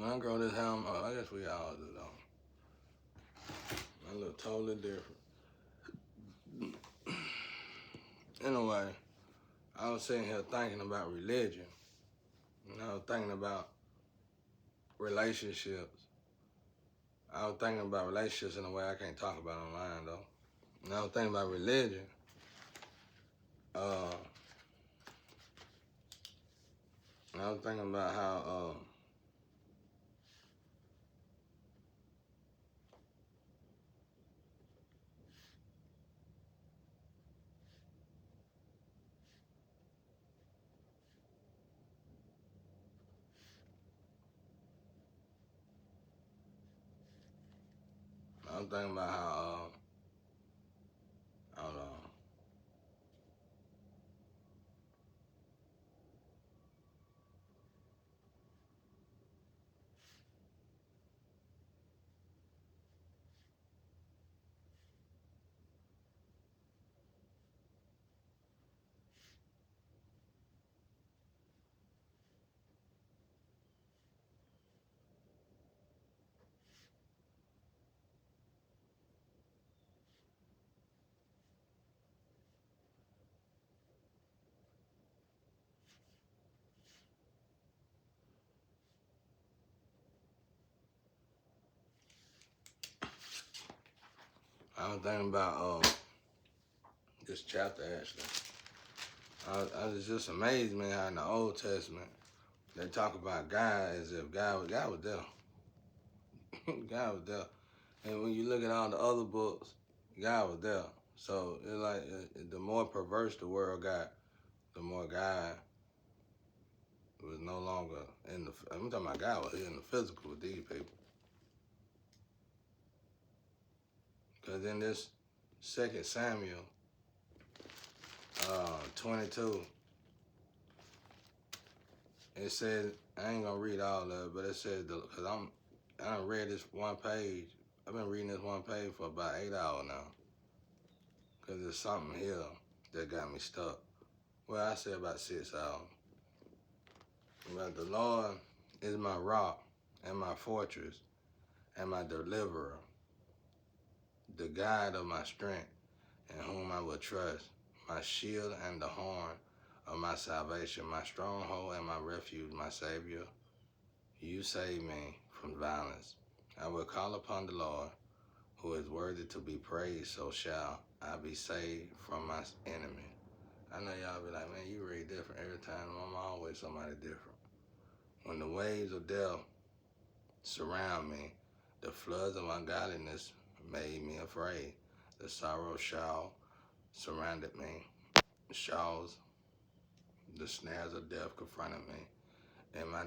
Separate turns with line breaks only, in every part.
When I grow this hair, I guess we all do though. I look totally different. Anyway, I was sitting here thinking about religion. And I was thinking about relationships. I was thinking about relationships in a way I can't talk about online though. And I was thinking about religion. And I was thinking about how I was thinking about how hold on. I was thinking about this chapter actually. I was just amazed, man, how in the Old Testament they talk about God as if God was there. God was there. And when you look at all the other books, God was there. So it's like the more perverse the world got, the more God was no longer in the. I'm talking about God was here in the physical with these people. Because in this 2 Samuel 22, it says, I ain't gonna read all of it, but it says, because I done read this one page. I've been reading this one page for about 8 hours now. Because there's something here that got me stuck. Well, I say about 6 hours. But the Lord is my rock and my fortress and my deliverer, the guide of my strength, in whom I will trust, my shield and the horn of my salvation, my stronghold and my refuge, my Savior. You save me from violence. I will call upon the Lord, who is worthy to be praised, so shall I be saved from my enemy. I know y'all be like, man, you read different every time. I'm always somebody different. When the waves of death surround me, the floods of ungodliness made me afraid. The sorrow shawl surrounded me. Shawls, the snares of death confronted me. In my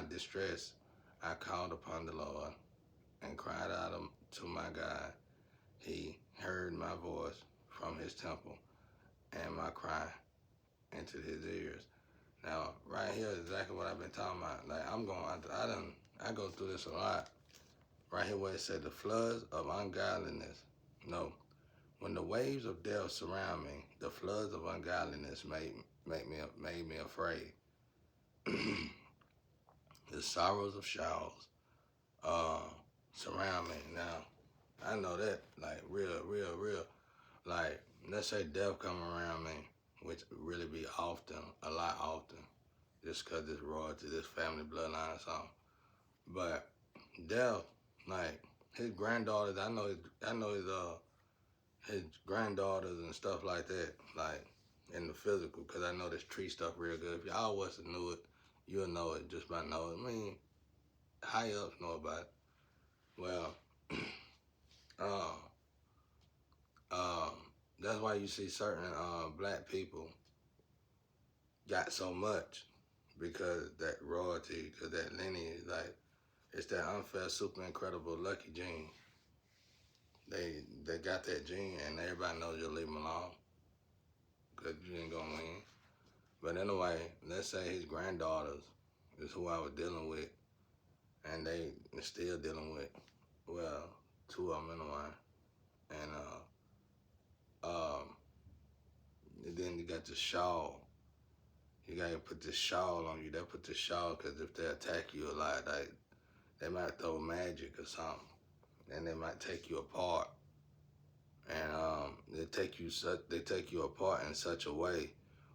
distress, I called upon the Lord and cried out to my God. He heard my voice from his temple and my cry entered his ears. Now, right here is exactly what I've been talking about. Like, I go through this a lot. Right here where it said the floods of ungodliness. No, when the waves of death surround me, the floods of ungodliness made me afraid. The sorrows of showers surround me. Now, I know that, like, real. Like, let's say death come around me, which really be often, a lot often, just because this royalty, this family bloodline or something. But death, like, his granddaughters, I know his granddaughters and stuff like that, like, in the physical, because I know this tree stuff real good. If y'all wasn't knew it, you'll know it just by knowing. I mean, high ups know about it. Well, uh, uh, that's why you see certain black people got so much, because that royalty, because that lineage, like, it's that unfair, super incredible, lucky gene. They got that gene, and everybody knows you'll leave them alone, because you ain't gonna win. But anyway, let's say his granddaughters is who I was dealing with, and they still dealing with, well, two of them anyway. And then you got the Shaw. You gotta put this shawl on you. They put this shawl because if they attack you a lot, like they might throw magic or something, and they might take you apart. And they take you apart in such a way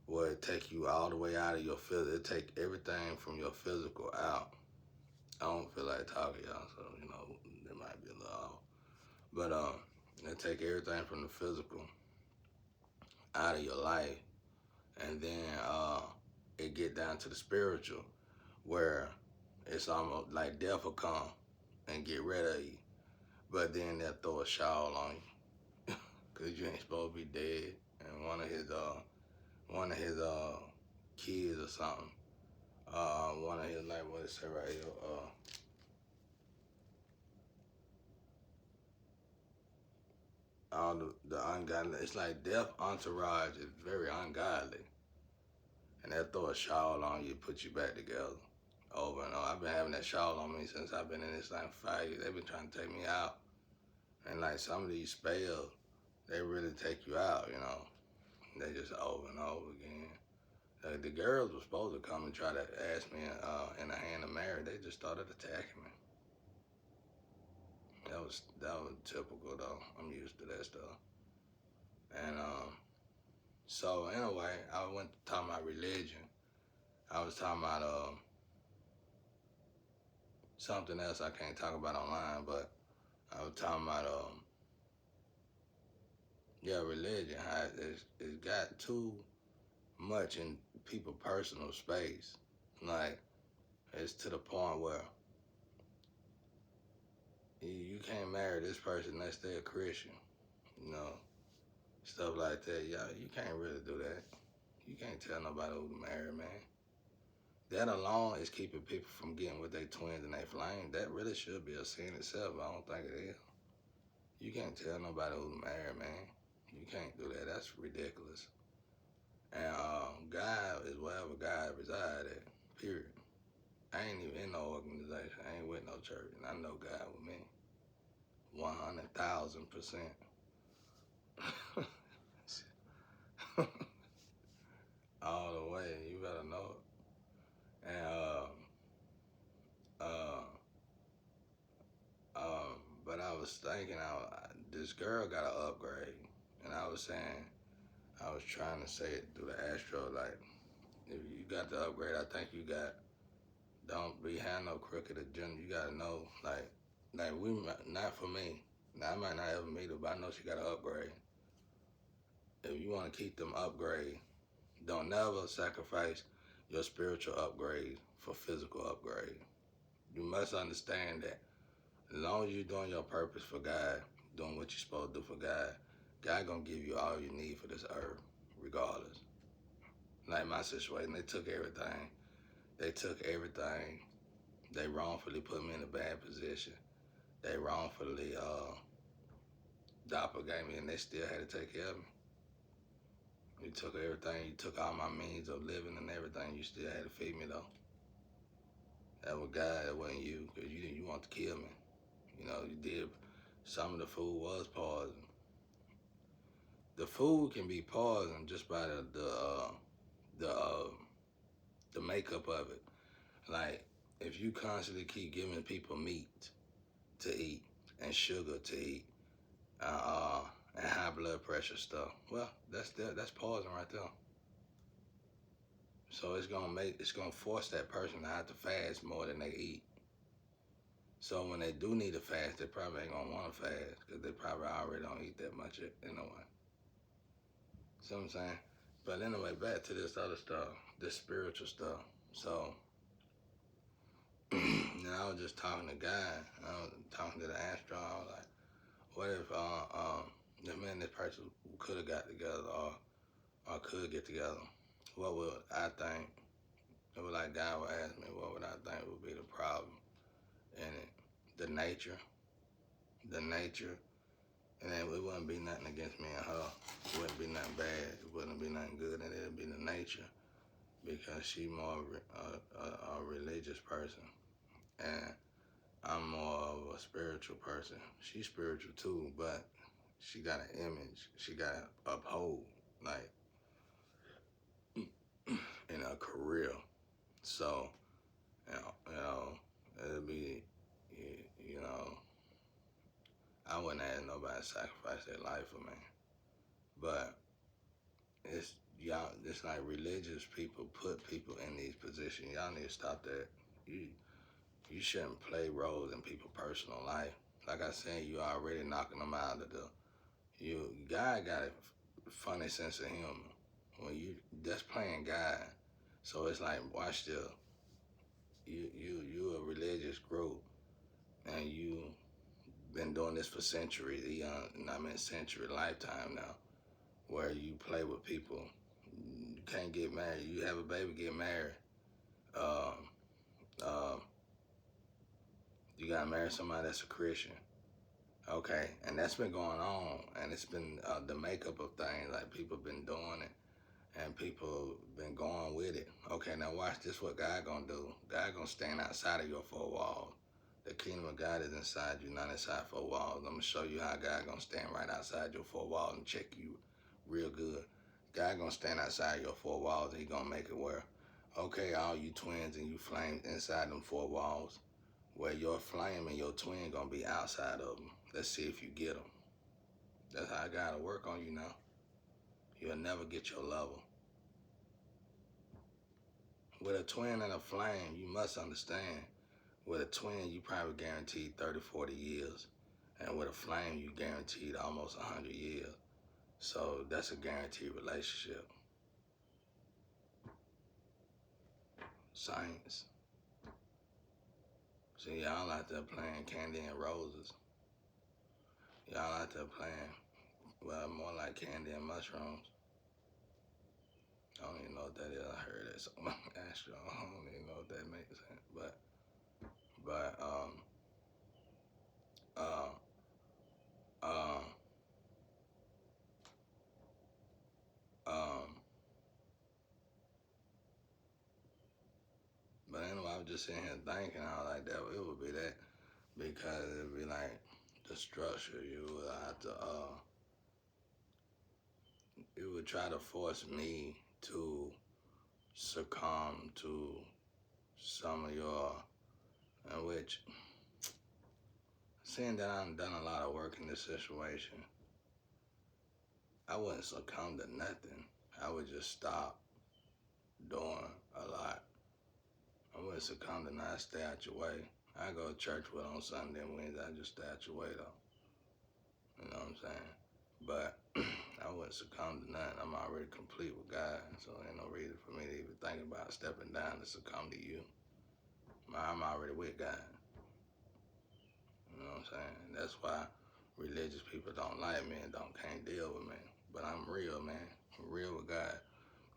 where it take you all the way out of your physical. It take everything from your physical out. I don't feel like talking, y'all, so it might be a little off. But they take everything from the physical out of your life, and then it get down to the spiritual, where it's almost like death will come and get rid of you. But then they'll throw a shawl on you, cause you ain't supposed to be dead. And one of his kids or something, one of his, like what it say right here, all the ungodly. It's like death entourage is very ungodly, and they'll throw a shawl on you, put you back together. Over and over. I've been having that shawl on me since I've been in this like 5 years. They've been trying to take me out. And like some of these spells, they really take you out, They just over and over again. The girls were supposed to come and try to ask me in a hand of marriage. They just started attacking me. That was typical though. I'm used to that stuff. And so anyway, I went to talk about religion. I was talking about something else I can't talk about online, but I was talking about religion. How it's got too much in people's personal space. Like it's to the point where you can't marry this person unless they're a Christian. Stuff like that. Yeah, you can't really do that. You can't tell nobody who to marry, man. That alone is keeping people from getting with their twins and their flame. That really should be a sin itself. I don't think it is. You can't tell nobody who to marry, man. You can't do that. That's ridiculous. And God is wherever God resides at, period. I ain't even in no organization. I ain't with no church. And I know God with me. 100,000%. All the way. You better know it. And but I was thinking, this girl got an upgrade, and I was saying, I was trying to say it through the Astro, like, if you got the upgrade, I think you got, don't be having no crooked agenda. You gotta know, like we, not for me. Now I might not ever meet her, but I know she got an upgrade. If you want to keep them upgrade, don't never sacrifice your spiritual upgrade for physical upgrade. You must understand that as long as you're doing your purpose for God, doing what you're supposed to do for God, God gonna give you all you need for this earth, regardless. Like my situation, they took everything. They took everything. They wrongfully put me in a bad position. They wrongfully doppelganger me, and they still had to take care of me. You took everything. You took all my means of living and everything. You still had to feed me though. That was God. That wasn't you, because you want to kill me. You did. Some of the food was poison. The food can be poison just by the makeup of it. Like if you constantly keep giving people meat to eat and sugar to eat, uh, and high blood pressure stuff, well, that's poison right there. So it's gonna force that person to have to fast more than they eat. So when they do need to fast, they probably ain't gonna want to fast because they probably already don't eat that much anyway. See what I'm saying? But anyway, back to this other stuff, this spiritual stuff. So I was just talking to God. I was talking to the Astro. I was like, what if this person could have got together or could get together? What would I think? It was like God would ask me, what would I think would be the problem in it? The nature, and then it wouldn't be nothing against me and her. It wouldn't be nothing bad. It wouldn't be nothing good, and it'd be the nature because she more a religious person, and I'm more of a spiritual person. She's spiritual too, but she got an image. She got to uphold, like, and in a career. So, it'll be, you know, I wouldn't ask nobody to sacrifice their life for me. But it's y'all, it's like religious people put people in these positions. Y'all need to stop that. You you shouldn't play roles in people's personal life. Like I said, you already knocking them out of the. God got a funny sense of humor. When you that's playing God, so it's like watch this. You a religious group, and you been doing this for centuries. I mean century, lifetime now, where you play with people. You can't get married. You have a baby, get married. Um, um, you gotta marry somebody that's a Christian. Okay, and that's been going on, and it's been the makeup of things. Like people been doing it, and people been going with it. Okay, now watch this. What God gonna do? God gonna stand outside of your four walls. The kingdom of God is inside you, not inside four walls. I'm gonna show you how God gonna stand right outside your four walls and check you real good. God gonna stand outside your four walls. And he gonna make it where, okay, all you twins and you flames inside them four walls, where your flame and your twin gonna be outside of them. Let's see if you get them. That's how God will work on you now. You'll never get your level. With a twin and a flame, you must understand. With a twin, you probably guaranteed 30, 40 years. And with a flame, you guaranteed almost 100 years. So that's a guaranteed relationship. Science. See, y'all out there playing candy and roses. Y'all out there playing, well, more like candy and mushrooms. I don't even know what that is. I heard that someone asked you. I don't even know what that makes sense. But, uh, uh, um, but anyway, I was just sitting here thinking, I was like, that it would be that because it'd be like the structure. You would have to, it would try to force me to succumb to some of your, in which, seeing that I've done a lot of work in this situation, I wouldn't succumb to nothing. I would just stop doing a lot. I wouldn't succumb to not stay out your way. I go to church with on Sunday and Wednesday. I just stay out your way though. You know what I'm saying? But I wouldn't succumb to nothing. I'm already complete with God, so ain't no reason for me to even think about stepping down to succumb to you. I'm already with God. You know what I'm saying? That's why religious people don't like me and can't deal with me. But I'm real, man. I'm real with God.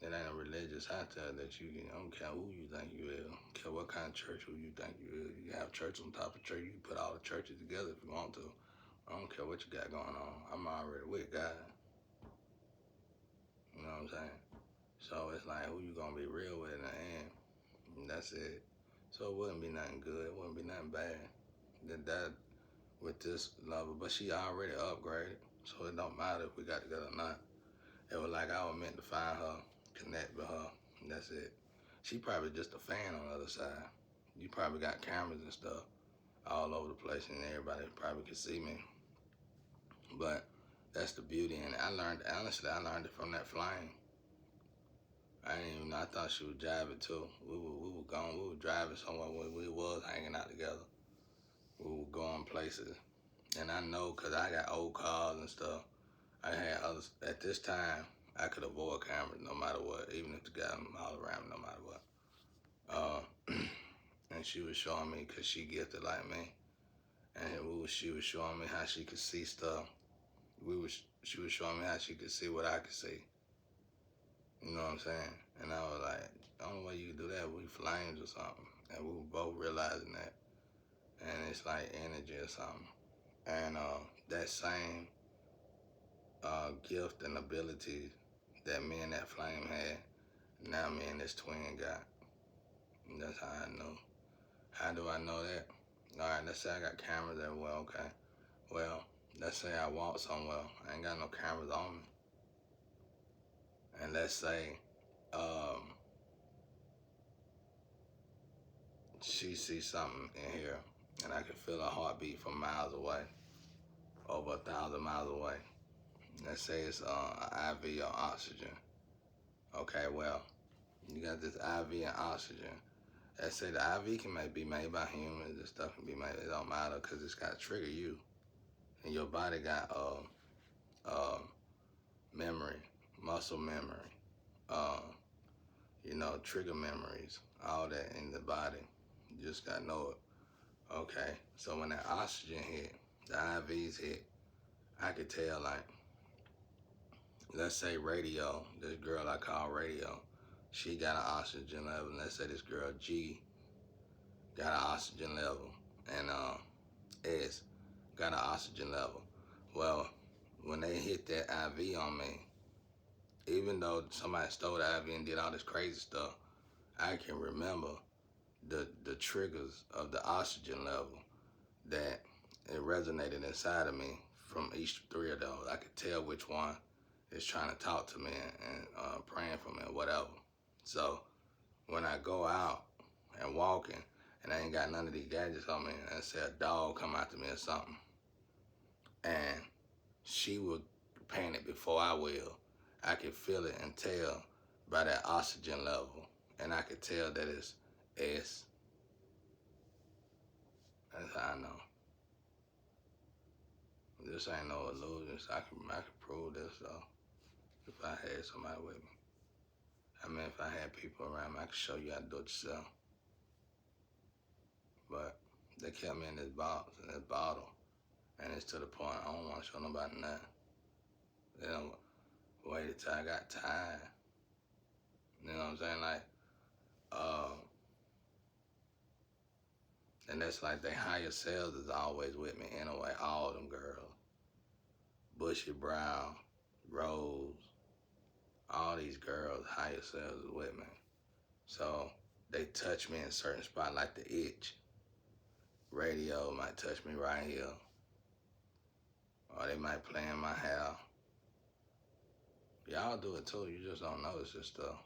It ain't a religious out there that I don't care who you think you is. I don't care what kind of church who you think you is. You have church on top of church. You can put all the churches together if you want to. I don't care what you got going on. I'm already with God. You know what I'm saying? So it's like who you gonna be real with in the end. And that's it. So it wouldn't be nothing good. It wouldn't be nothing bad. That with this level. But she already upgraded. So it don't matter if we got together or not. It was like I was meant to find her, connect with her, and that's it. She probably just a fan on the other side. You probably got cameras and stuff all over the place, and everybody probably could see me. But that's the beauty, and honestly, I learned it from that flame. I didn't even know. I thought she was driving too. We were going. We were driving somewhere where we was hanging out together. We were going places, and I know because I got old cars and stuff. I had others at this time. I could avoid cameras no matter what, even if the guy all around me, no matter what. And she was showing me because she gifted like me, and she was showing me how she could see stuff. She was showing me how she could see what I could see. You know what I'm saying? And I was like, the only way you can do that, we flames or something. And we were both realizing that. And it's like energy or something. And that same gift and ability that me and that flame had, now me and this twin got. And that's how I know. How do I know that? All right, let's say I got cameras everywhere, okay. Well, let's say I walk somewhere, I ain't got no cameras on me. And let's say she sees something in here, and I can feel her heartbeat from miles away, over 1,000 miles away. Let's say it's an IV or oxygen. Okay, well, you got this IV and oxygen. Let's say the IV can be made by humans. This stuff can be made. It don't matter because it's got to trigger you, and your body got memory, muscle memory, uh, trigger memories, all that in the body. You just gotta know it. Okay, so when that oxygen hit, the IVs hit, I could tell, like, let's say Radio, this girl I call Radio, she got an oxygen level. Let's say this girl G got an oxygen level, and S got an oxygen level. Well, when they hit that IV on me, even though somebody stole the IV and did all this crazy stuff, I can remember the triggers of the oxygen level that it resonated inside of me from each three of those. I could tell which one is trying to talk to me and praying for me or whatever. So when I go out and walking and I ain't got none of these gadgets on me, and say a dog come after me or something, and she would panic before I will, I can feel it and tell by that oxygen level, and I could tell that it's S. That's how I know. This ain't no illusions. I can prove this though. If I had somebody with me. I mean, if I had people around me, I could show you how to do it yourself. But they kept me in this box, in this bottle, and it's to the point I don't want to show nobody nothing. They don't wait till I got tired. You know what I'm saying? Like, and that's like they higher selves is always with me anyway. All them girls, Bushy Brown, Rose, all these girls, higher selves is with me. So they touch me in a certain spot, like the itch. Radio might touch me right here, or they might play in my hair. Y'all do it too. You just don't notice this stuff.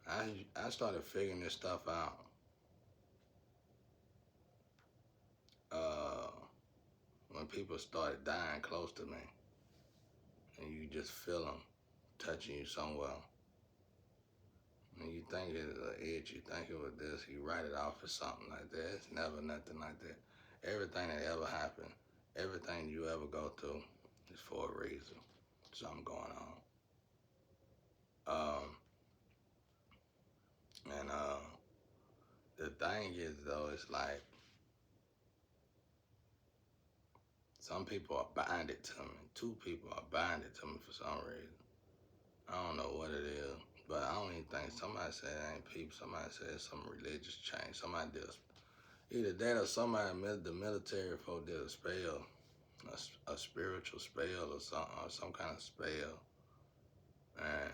I started figuring this stuff out uh, when people started dying close to me, and you just feel them touching you somewhere. And you think it's an itch, you think it was this, you write it off as something like that. It's never nothing like that. Everything that ever happened, everything you ever go through is for a reason. Something going on. And the thing is though, it's like some people are binded to me. Two people are binded to me for some reason. I don't know what it is, but I don't even think somebody said it ain't people. Somebody said it's some religious change. Somebody did either that or somebody the military folk did a spell, a spiritual spell or something, or some kind of spell, and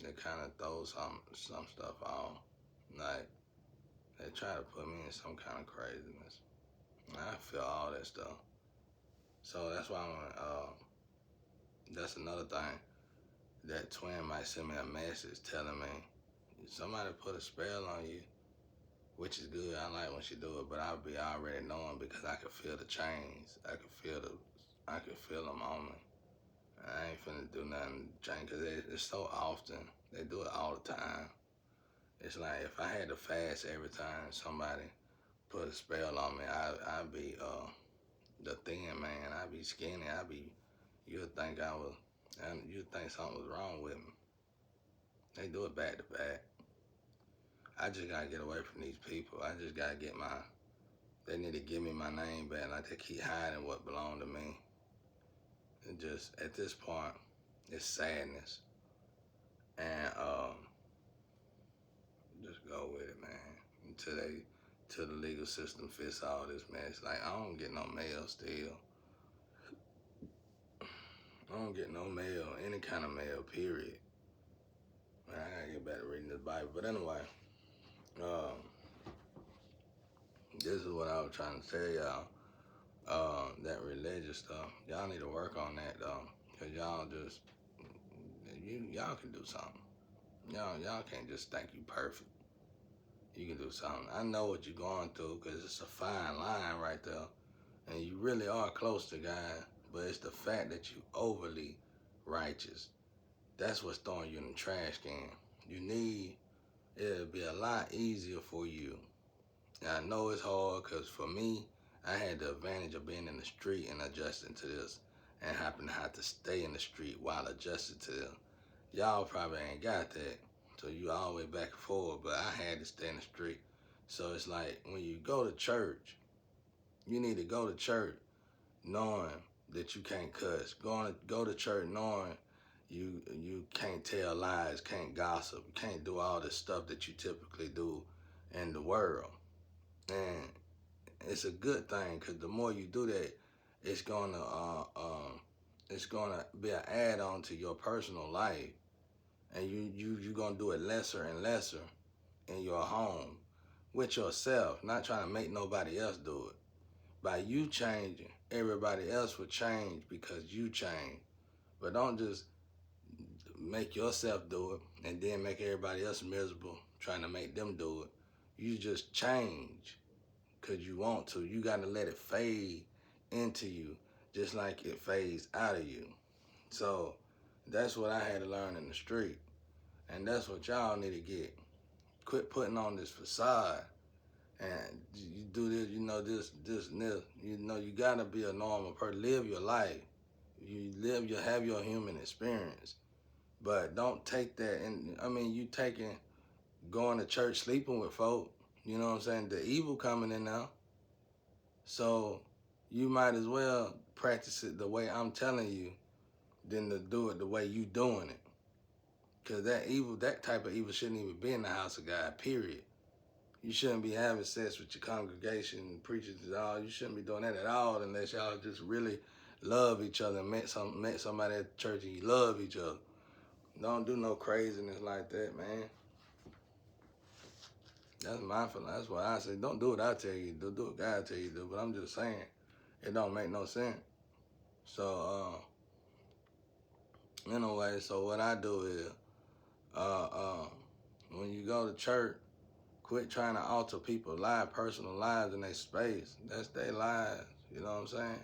they kind of throw some stuff on, like they try to put me in some kind of craziness. I feel all that stuff. So that's why that's another thing. That twin might send me a message telling me somebody put a spell on you, which is good. I like when she do it, but I'll be already knowing because I can feel the chains. I can feel them on me. I ain't finna do nothing to change because it's so often. They do it all the time. It's like if I had to fast every time somebody put a spell on me, I'd be the thin man. I'd be skinny. You'd think you'd think something was wrong with me. They do it back to back. I just gotta get away from these people. I just gotta they need to give me my name back. Like they keep hiding what belonged to me. And just, at this point, it's sadness. And just go with it, man. Till the legal system fits all this mess. Like, I don't get no mail still. I don't get no mail, any kind of mail, period. Man, I gotta get back to reading this Bible. But anyway, this is what I was trying to tell y'all. That religious stuff, y'all need to work on that though, cause y'all can do something. Y'all can't just think you perfect. you can do something. I know what you're going through because it's a fine line right there. And you really are close to God, but it's the fact that you overly righteous. That's what's throwing you in the trash can. It'll be a lot easier for you. And I know it's hard because for me, I had the advantage of being in the street and adjusting to this and happen to have to stay in the street while adjusting to this. Y'all probably ain't got that. So you all the way back and forth, but I had to stay in the street. So it's like when you go to church, you need to go to church knowing that you can't cuss. Go to church knowing you can't tell lies, can't gossip, you can't do all the stuff that you typically do in the world. And it's a good thing because the more you do that, it's gonna be an add-on to your personal life, and you're gonna do it lesser and lesser in your home with yourself, not trying to make nobody else do it. By you changing, everybody else will change because you change. But don't just make yourself do it and then make everybody else miserable trying to make them do it. You just change because you want to. You got to let it fade into you just like it fades out of you. So that's what I had to learn in the street. And that's what y'all need to get. Quit putting on this facade. And you do this, and this. You gotta be a normal person. Live your life. You have your human experience. But don't take that, and I mean, you taking, going to church, sleeping with folk, you know what I'm saying? The evil coming in now. So you might as well practice it the way I'm telling you than to do it the way you doing it. Because that type of evil shouldn't even be in the house of God, period. You shouldn't be having sex with your congregation, preachers and all. You shouldn't be doing that at all unless y'all just really love each other and met somebody at church and you love each other. Don't do no craziness like that, man. That's my feeling. That's why I say don't do what I tell you to do. Do what God tell you to do. But I'm just saying, it don't make no sense. So, anyway, so what I do is, when you go to church, quit trying to alter people's lives, personal lives in their space. That's their lives. You know what I'm saying?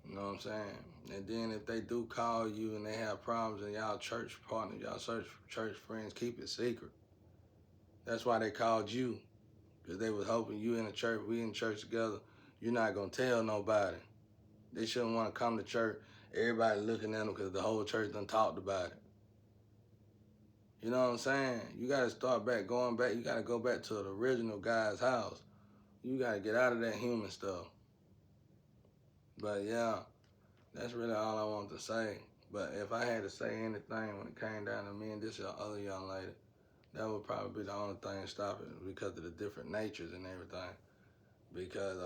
You know what I'm saying? And then if they do call you and they have problems and y'all church partners, y'all church friends, keep it secret. That's why they called you. Because they was hoping you in the church, we in church together, you're not going to tell nobody. They shouldn't want to come to church. Everybody looking at them because the whole church done talked about it. You know what I'm saying? You got to start going back. You got to go back to the original guy's house. You got to get out of that human stuff. But yeah, that's really all I want to say. But if I had to say anything when it came down to me and this other young lady, that would probably be the only thing stopping it because of the different natures and everything. Because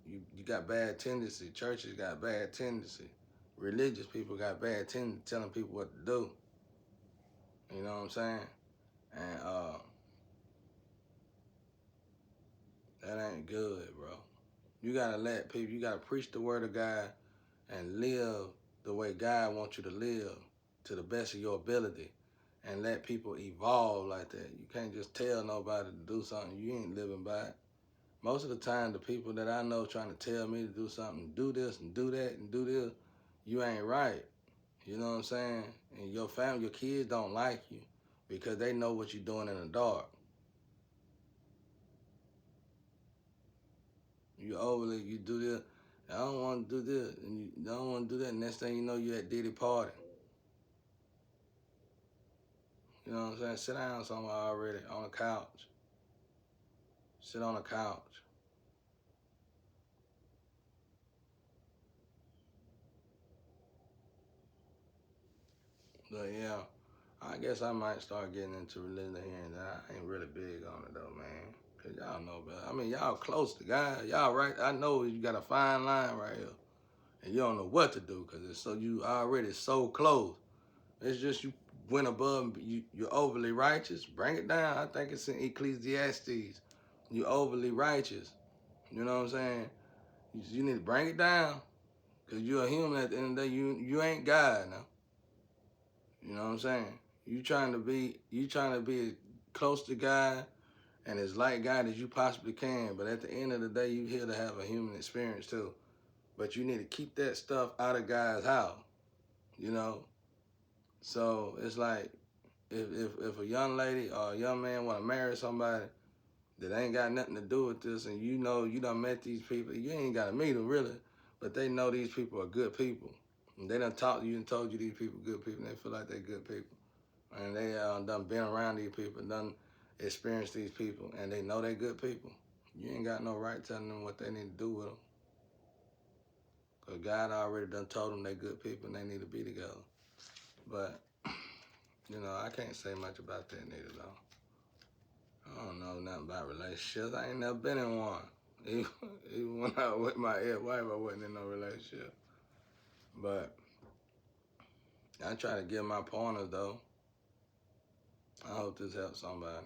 you got bad tendency. Churches got bad tendency. Religious people got bad tendency telling people what to do. You know what I'm saying? And that ain't good, bro. You gotta let people, you gotta preach the word of God and live the way God wants you to live to the best of your ability and let people evolve like that. You can't just tell nobody to do something you ain't living by it. Most of the time, the people that I know trying to tell me to do something, do this and do that and do this, you ain't right. You know what I'm saying? And your family, your kids don't like you because they know what you're doing in the dark. You do this. I don't want to do this, and you don't want to do that. Next thing you know, you at Diddy party. You know what I'm saying? Sit down somewhere already on a couch. Sit on a couch. But yeah, I guess I might start getting into religion here and there. I ain't really big on it though, man. Cause y'all know better. I mean, y'all close to God. Y'all right. I know you got a fine line right here. And you don't know what to do because it's so you already so close. It's just you went above, you're overly righteous. Bring it down. I think it's in Ecclesiastes. You overly righteous. You know what I'm saying? You need to bring it down because you're a human at the end of the day. You ain't God now. You know what I'm saying? You trying to be close to God and as like God as you possibly can. But at the end of the day, you here to have a human experience too. But you need to keep that stuff out of God's house, you know? So it's like if a young lady or a young man want to marry somebody that ain't got nothing to do with this, and you know you done met these people, you ain't got to meet them really, but they know these people are good people. And they done talked to you and told you these people good people, and they feel like they're good people. And they done been around these people, done experienced these people, and they know they good people. You ain't got no right telling them what they need to do with them. Because God already done told them they good people and they need to be together. But, you know, I can't say much about that neither, though. I don't know nothing about relationships. I ain't never been in one. Even when I was with my ex-wife, I wasn't in no relationship. But I try to give my pointers, though. I hope this helps somebody.